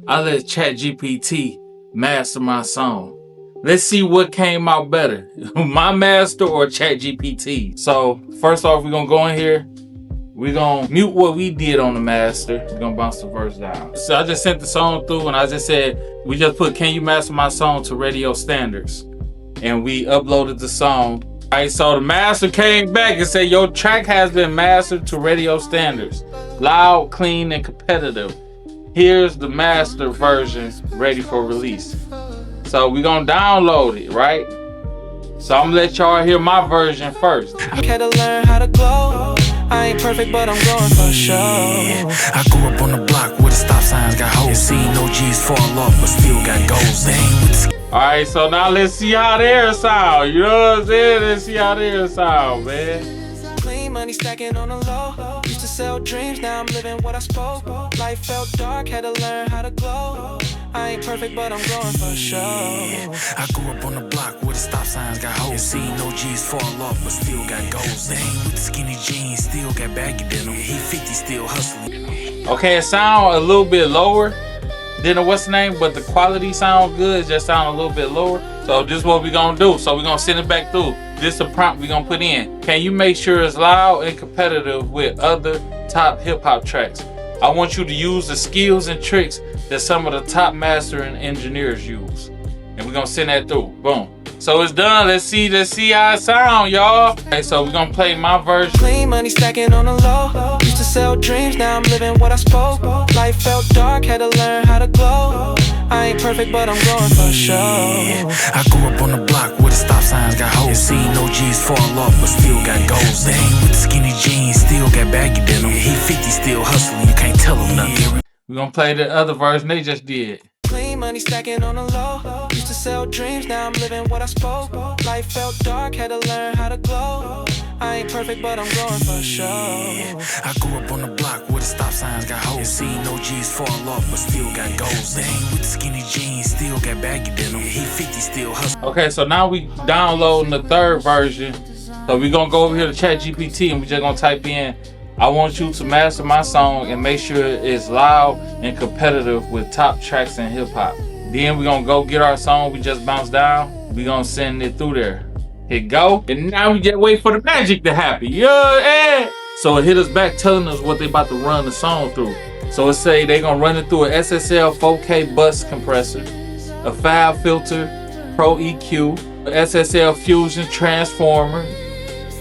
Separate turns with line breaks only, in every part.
I let ChatGPT master my song. Let's see what came out better, my master or ChatGPT. So first off, we're gonna go in here. We're gonna mute what we did on the master. We're gonna bounce the verse down. So I just sent the song through and I just said, we just put, can you master my song to radio standards? And we uploaded the song. All right, so the master came back and said, your track has been mastered to radio standards. Loud, clean, and competitive. Here's the master version ready for release. So we're gonna download it, right? So I'm gonna let y'all hear my version first.
I had to learn how to glow. I ain't perfect, but I'm going for sure.
I grew up on the block where the stop signs got holes. Seen no G's fall off, but still got goals.
Alright, so now let's see how the air sound. You know what I'm saying? Let's see how the air sound, man.
Clean money stacking on the low. Used to sell dreams, now I'm living what I spoke. Life felt dark, had to learn how to glow. I ain't perfect, but I'm going for sure.
I grew up on the block where the stop signs got holes. Seen no G's fall off, but still got goals. They ain't with the skinny jeans, still got baggy denim. He 50, still hustling.
Okay, it sound a little bit lower than the what's the name, but the quality sound good. It just sound a little bit lower. So this is what we're gonna do. So we're gonna send it back through. This is a prompt we're gonna put in. Can you make sure it's loud and competitive with other top hip-hop tracks? I want you to use the skills and tricks that some of the top mastering engineers use. And we're gonna send that through. Boom. So it's done. Let's see how it sound, y'all. Okay, so we're gonna play my version.
Clean money stacking on the low. Used to sell dreams, now I'm living what I spoke. Life felt dark, had to learn how to glow. I ain't perfect, but I'm going for sure.
I grew up on the block where the stop signs got holes. Seen no G's fall off, but still got goals. They ain't with the skinny jeans, still got baggy denim. He 50, still hustling, you can't tell him nothing.
We're gonna play the other version they just did.
Clean money stacking on the low. Used to sell dreams, now I'm living what I spoke. Life felt dark, had to learn how to glow. I ain't perfect, but I'm going for sure.
I grew up on the block where the stop signs got holes. Seen no G's fall off, but still got goals. They ain't with the skinny jeans, still got baggy denim. He 50, still hustling.
Okay, so now we downloading the third version. So we're gonna go over here to ChatGPT and we just gonna type in, I want you to master my song and make sure it's loud and competitive with top tracks in hip hop. Then we're gonna go get our song we just bounced down. We're gonna send it through there. Hit go. And now we just wait for the magic to happen. Yeah. So it hit us back telling us what they about to run the song through. So it say they gonna run it through a SSL 4K bus compressor, a Fab filter, Pro EQ, a SSL Fusion transformer,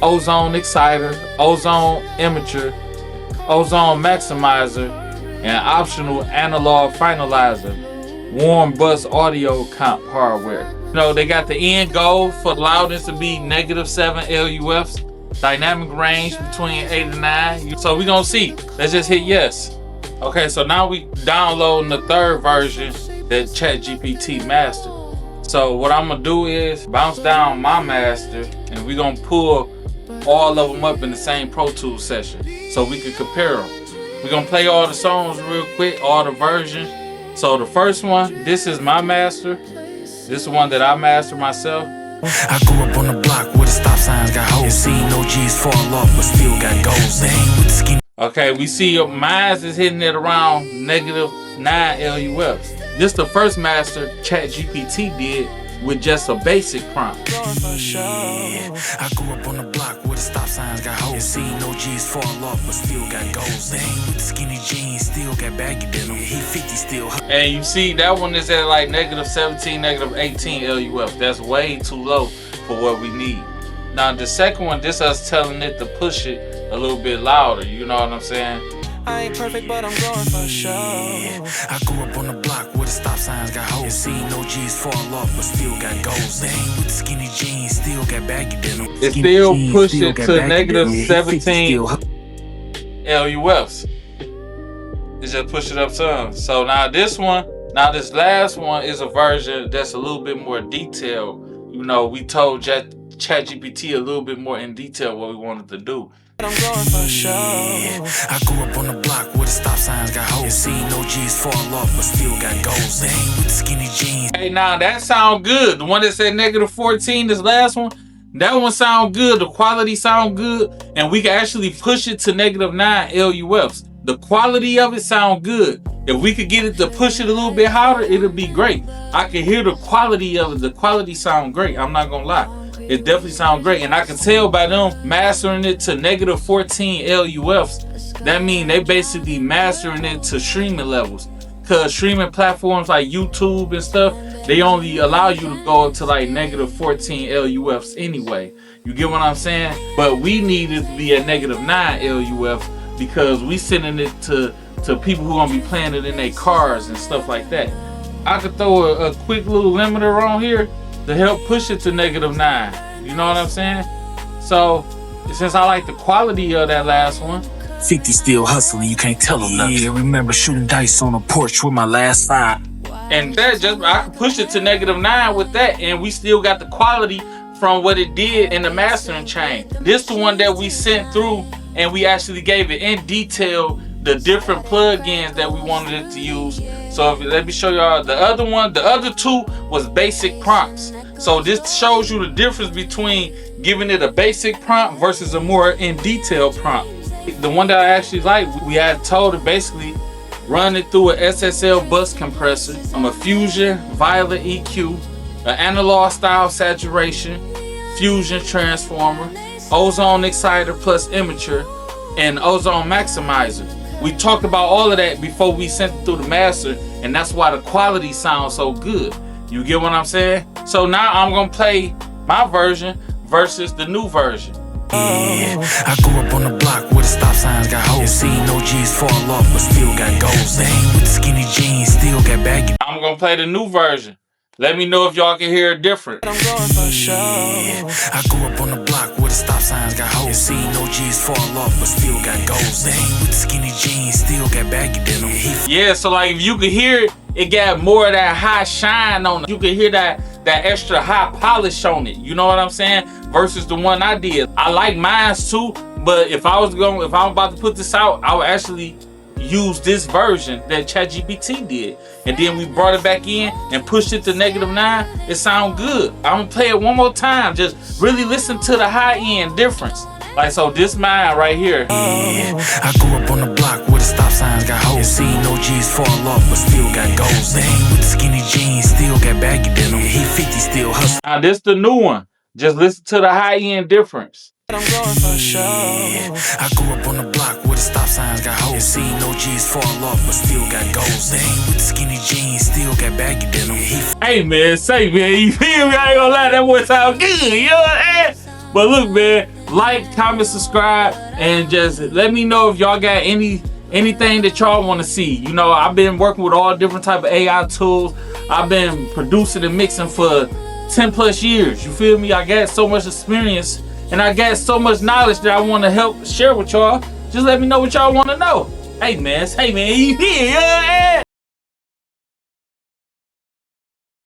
ozone exciter, ozone emitter, ozone maximizer, and optional analog finalizer, warm bus audio comp hardware. You know, they got the end goal for loudness to be -7 LUFs, dynamic range between 8 and 9. So we gonna see. Let's just hit yes. Okay, so now we downloading the third version that ChatGPT mastered. So what I'm gonna do is bounce down my master and we're gonna pull all of them up in the same Pro Tools session so we can compare them. We're gonna play all the songs real quick, all the versions. So the first one, this is my master. This is the one that I mastered myself.
I grew up on the block where the stop signs got holes. Seen no G's fall off, but still got goals. They ain't with the skinny.
Okay, we see mine is hitting it around -9 LUFs. This the first master ChatGPT did with just a basic prompt.
I grew up on the block where the stop signs got holes. Seen no G's fall off, but still got goals. They ain't with the skinny jeans, still got baggy denim. He 50, still hustling.
And you see that one is at like -17, -18 LUF. That's way too low for what we need. Now the second one, this us telling it to push it a little bit louder. You know what I'm saying?
I ain't perfect, but I'm going for sure.
I grew up on the block where the stop signs got holes. Seen no G's fall off, but still got goals. They ain't with the skinny jeans, still got baggy denim.
It still pushed it to -17 LUFs. It just pushed it up some. So now this last one is a version that's a little bit more detailed. You know, we told ChatGPT a little bit more in detail what we wanted to do.
I'm going for sure.
I grew up on the block where the stop signs got holes. Seen no G's fall off, but still got goals. They ain't with the skinny jeans.
Hey, now that sound good. The one that said -14, this last one, that one sound good. The quality sound good, and we can actually push it to -9 LUFs. the quality of it sound good. If we could get it to push it a little bit harder, it'll be great. I can hear the quality of it. The quality sound great. I'm not gonna lie. It definitely sounds great. And I can tell by them mastering it to negative 14 LUFs. That means they basically mastering it to streaming levels. Cause streaming platforms like YouTube and stuff, they only allow you to go up to like negative 14 LUFs anyway. You get what I'm saying? But we need it to be at negative 9 LUF because we sending it to people who gonna be playing it in their cars and stuff like that. I could throw a quick little limiter on here to help push it to negative 9. You know what I'm saying? So since I like the quality of that last one,
50 still hustling, you can't tell them nothing. Yeah, remember shooting dice on the porch with my last five.
and that just I could push it to negative 9 with that, and we still got the quality from what it did in the mastering chain. This the one that we sent through, and we actually gave it in detail the different plugins that we wanted it to use. So let me show y'all the other one. The other two was basic prompts. So this shows you the difference between giving it a basic prompt versus a more in detail prompt. The one that I actually like, we had told it basically run it through a SSL bus compressor, a Fusion Violet EQ, an analog style saturation, Fusion transformer, ozone exciter plus imager, and ozone maximizer. We talked about all of that before we sent it through the master, and that's why the quality sounds so good. You get what I'm saying? So now I'm gonna play my version versus the new version.
Yeah, I grew up on the block where the stop signs got holes. Seen no G's fall off, but still got goals. They ain't with the skinny jeans, still got baggy.
I'm gonna play the new version. Let me know if y'all can hear it different.
I'm going for show.
Yeah, I grew up on the block where the stop signs got holes. Seen no G's fall off, but still got goals. They ain't with the skinny jeans, still got baggy denim.
Yeah, so like if you could hear it, it got more of that high shine on it. You could hear that extra high polish on it. You know what I'm saying? Versus the one I did. I like mine too, but if I'm about to put this out, I would actually use this version that ChatGPT did. And then we brought it back in and pushed it to negative 9. It sound good. I'm gonna play it one more time. Just really listen to the high end difference. Like, so this mine right here.
Yeah, I grew up on the block where the stop signs got holes. Seen no G's fall off, but still got goals. They ain't with the skinny jeans, still got baggy denim. He 50 still hustling.
Now this the new one. Just listen to the high end difference.
I'm going for show.
Yeah, I grew up on the block where the stop signs got holes. Seen no G's fall off, but still got goals. They ain't with the skinny jeans, still got baggy denim.
Hey man, say man, you feel me? I ain't gonna lie, that boy sound good. You know what I'm saying? But look, man, like, comment, subscribe, and just let me know if y'all got anything that y'all want to see. You know, I've been working with all different type of AI tools. I've been producing and mixing for 10 plus years. You feel me? I got so much experience and I got so much knowledge that I want to help share with y'all. Just let me know what y'all want to know. Hey man, you know what I'm saying?